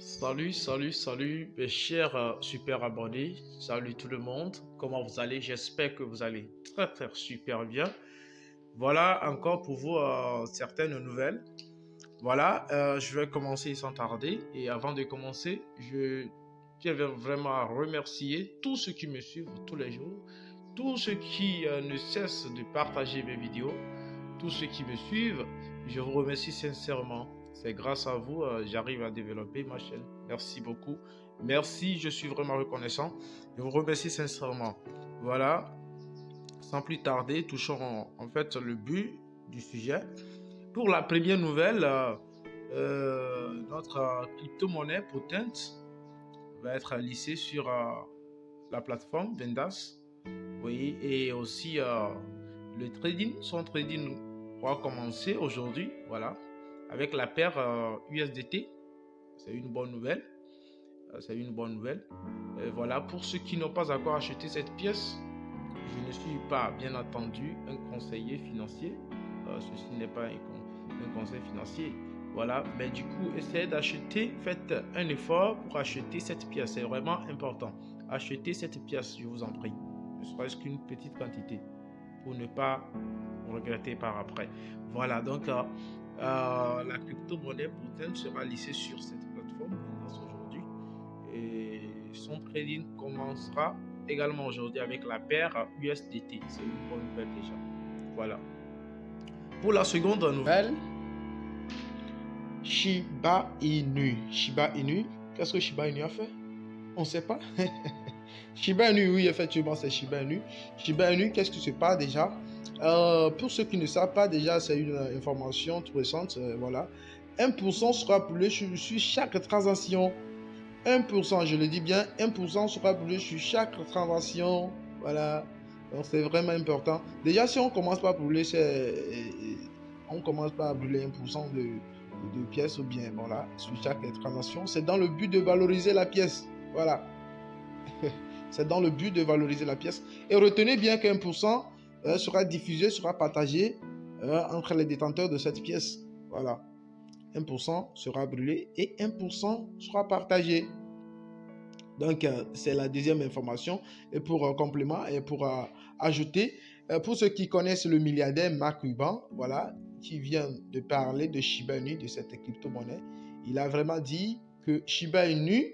Salut mes chers super abonnés. Salut tout le monde. Comment vous allez? J'espère que vous allez très super bien. Voilà encore pour vous certaines nouvelles. Voilà, je vais commencer sans tarder. Et avant de commencer, je tiens vraiment à remercier tous ceux qui me suivent tous les jours, tous ceux qui ne cessent de partager mes vidéos, tous ceux qui me suivent. Je vous remercie sincèrement. C'est grâce à vous, j'arrive à développer ma chaîne. Merci beaucoup. Merci, je suis vraiment reconnaissant. Je vous remercie sincèrement. Voilà, sans plus tarder, touchons en fait le but du sujet. Pour la première nouvelle, notre crypto-monnaie Potent va être lissée sur la plateforme Vendas. Oui, et aussi le trading, son trading va commencer aujourd'hui, voilà, avec la paire USDT. C'est une bonne nouvelle. C'est une bonne nouvelle. Voilà, pour ceux qui n'ont pas encore acheté cette pièce, je ne suis pas, bien entendu, un conseiller financier. Ceci n'est pas un conseil financier. Voilà, mais du coup, essayez d'acheter, faites un effort pour acheter cette pièce. C'est vraiment important. Achetez cette pièce, je vous en prie. Ne serait-ce qu'une petite quantité pour ne pas regretter par après. Voilà, donc la crypto-monnaie Potent sera lissée sur cette plateforme aujourd'hui. Et son trading commencera également aujourd'hui avec la paire USDT. C'est une bonne nouvelle déjà. Voilà. Pour la seconde nouvelle, Shiba Inu. Shiba Inu, qu'est-ce que Shiba Inu a fait? On ne sait pas. Shiba Inu, oui, effectivement, c'est Shiba Inu. Shiba Inu, qu'est-ce que c'est pas déjà? Pour ceux qui ne savent pas, déjà, c'est une information tout récente. Voilà. 1% sera brûlé sur chaque transaction. 1%, je le dis bien, 1% sera brûlé sur chaque transaction. Voilà. Donc, c'est vraiment important. Déjà, si on commence par brûler, on commence par brûler 1% de pièces ou bien, voilà, sur chaque transaction. C'est dans le but de valoriser la pièce. Voilà. C'est dans le but de valoriser la pièce. Et retenez bien que 1% sera diffusé, sera partagé entre les détenteurs de cette pièce. Voilà. 1% sera brûlé et 1% sera partagé. Donc, c'est la deuxième information. Et pour complément et pour ajouter, pour ceux qui connaissent le milliardaire Mark Cuban, voilà, qui vient de parler de Shiba Inu, de cette crypto-monnaie, il a vraiment dit que Shiba Inu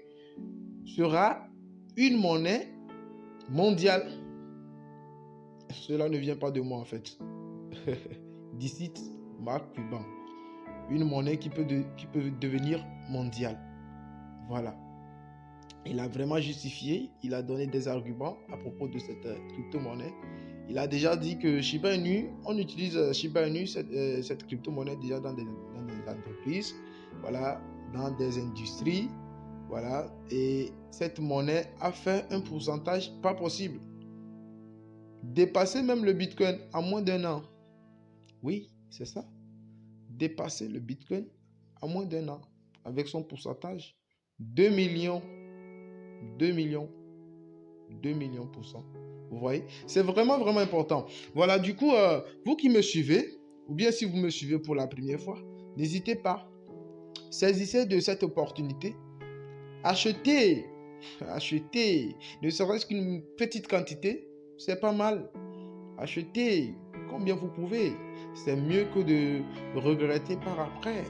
sera une monnaie mondiale. Cela ne vient pas de moi en fait. D'ici Mark Cuban. Une monnaie qui peut devenir mondiale. Voilà. Il a vraiment justifié, il a donné des arguments à propos de cette crypto-monnaie. Il a déjà dit que Shiba Inu, on utilise Shiba Inu, cette crypto-monnaie déjà dans des entreprises, voilà, dans des industries, voilà. Et cette monnaie a fait un pourcentage pas possible. Dépasser même le Bitcoin en moins d'un an. Oui, c'est ça. Dépasser le Bitcoin en moins d'un an avec son pourcentage 2 millions. 2 millions pour cent. Vous voyez, c'est vraiment important. Voilà, du coup, vous qui me suivez, ou bien si vous me suivez pour la première fois, n'hésitez pas. Saisissez de cette opportunité. Achetez, ne serait-ce qu'une petite quantité, c'est pas mal. Achetez combien vous pouvez. C'est mieux que de regretter par après,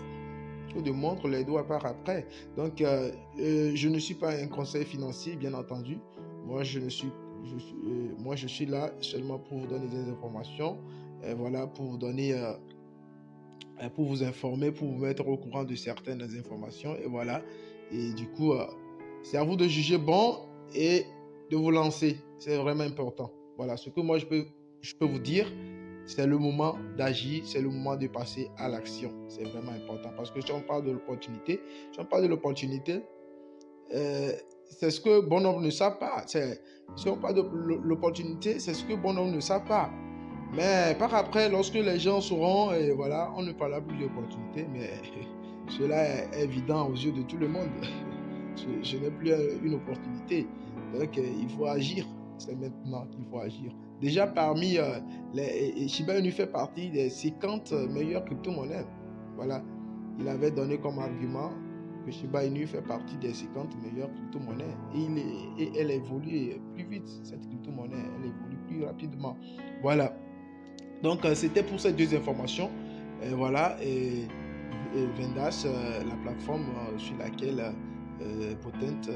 que de montrer les doigts par après. Donc, je ne suis pas un conseil financier, bien entendu. Moi, je suis là seulement pour vous donner des informations. Et voilà, pour vous donner, pour vous informer, pour vous mettre au courant de certaines informations. Et voilà. Et du coup, c'est à vous de juger bon et de vous lancer. C'est vraiment important. Voilà, ce que moi je peux vous dire, c'est le moment d'agir, c'est le moment de passer à l'action. C'est vraiment important parce que si on parle de l'opportunité, c'est ce que bon nombre ne savent pas. Si on parle de l'opportunité, c'est ce que bon nombre ne savent pas. Mais par après, lorsque les gens sauront, et voilà, on ne parlera plus d'opportunité, mais cela est évident aux yeux de tout le monde. Je n'ai plus une opportunité. Donc, il faut agir. C'est maintenant qu'il faut agir. Déjà, parmi Shiba Inu fait partie des 50 meilleures crypto-monnaies. Voilà. Il avait donné comme argument que Shiba Inu fait partie des 50 meilleures crypto-monnaies et elle évolue plus vite. Cette crypto-monnaie, elle évolue plus rapidement. Voilà. Donc, c'était pour ces deux informations. Voilà. Et Vendas, la plateforme sur laquelle Potent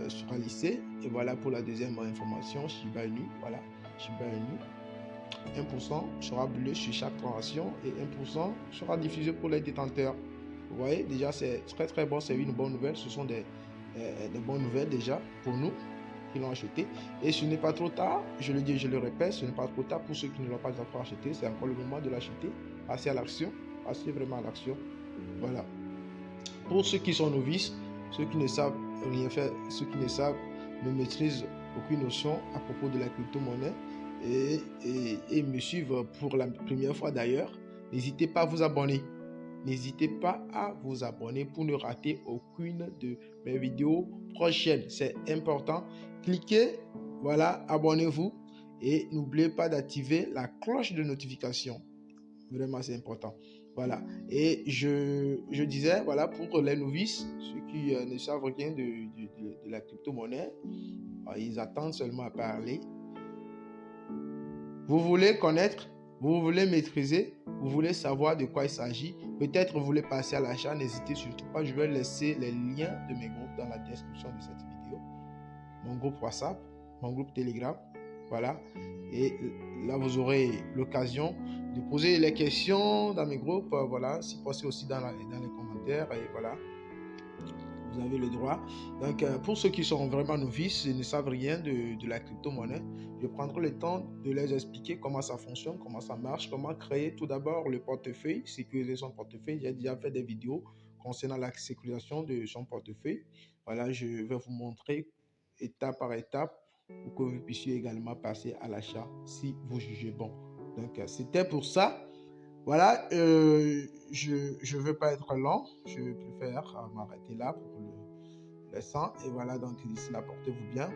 sera lissée. Et voilà pour la deuxième information, Shiba Inu. Voilà, Shiba Inu. 1% sera brûlé sur chaque transaction et 1% sera diffusé pour les détenteurs. Vous voyez, déjà, c'est très très bon, c'est une bonne nouvelle. Ce sont des bonnes nouvelles déjà pour nous qui l'ont acheté. Et ce n'est pas trop tard, je le dis, je le répète, ce n'est pas trop tard pour ceux qui ne l'ont pas encore acheté. C'est encore le moment de l'acheter. Passez à l'action, passez vraiment à l'action. Voilà. Pour ceux qui sont novices, ceux qui ne savent rien faire, ceux qui ne savent, ne maîtrisent aucune notion à propos de la crypto-monnaie et me suivent pour la première fois d'ailleurs, n'hésitez pas à vous abonner. N'hésitez pas à vous abonner pour ne rater aucune de mes vidéos prochaines. C'est important. Cliquez, voilà, abonnez-vous et n'oubliez pas d'activer la cloche de notification. Vraiment, c'est important. Voilà. Et je disais, voilà, pour les novices, ceux qui ne savent rien de la crypto-monnaie, ils attendent seulement à parler. Vous voulez connaître, vous voulez maîtriser, vous voulez savoir de quoi il s'agit. Peut-être vous voulez passer à l'achat, n'hésitez surtout pas. Je vais laisser les liens de mes groupes dans la description de cette vidéo. Mon groupe WhatsApp, mon groupe Telegram. Voilà. Et là, vous aurez l'occasion de poser les questions dans mes groupes. Voilà. Si possible aussi dans les commentaires. Et voilà. Vous avez le droit. Donc, pour ceux qui sont vraiment novices et ne savent rien de la crypto-monnaie, je prendrai le temps de les expliquer comment ça fonctionne, comment ça marche, comment créer tout d'abord le portefeuille, sécuriser son portefeuille. J'ai déjà fait des vidéos concernant la sécurisation de son portefeuille. Voilà, je vais vous montrer étape par étape pour que vous puissiez également passer à l'achat si vous jugez bon. Donc, c'était pour ça. Voilà, je ne veux pas être long, je préfère m'arrêter là pour le sang. Et voilà, donc d'ici là, portez-vous bien.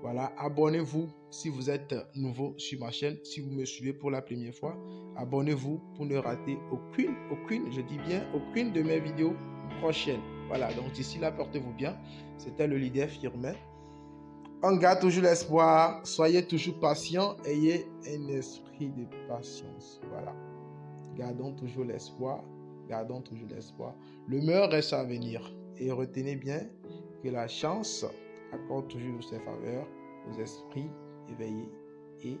Voilà, abonnez-vous si vous êtes nouveau sur ma chaîne, si vous me suivez pour la première fois. Abonnez-vous pour ne rater aucune, je dis bien aucune de mes vidéos prochaines. Voilà, donc d'ici là, portez-vous bien. C'était le leader Firmin. On garde toujours l'espoir, soyez toujours patient, ayez un esprit de patience. Voilà. Gardons toujours l'espoir. Gardons toujours l'espoir. Le meilleur reste à venir. Et retenez bien que la chance accorde toujours ses faveurs aux esprits éveillés et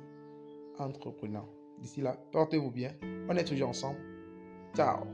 entreprenants. D'ici là, portez-vous bien. On est toujours ensemble. Ciao.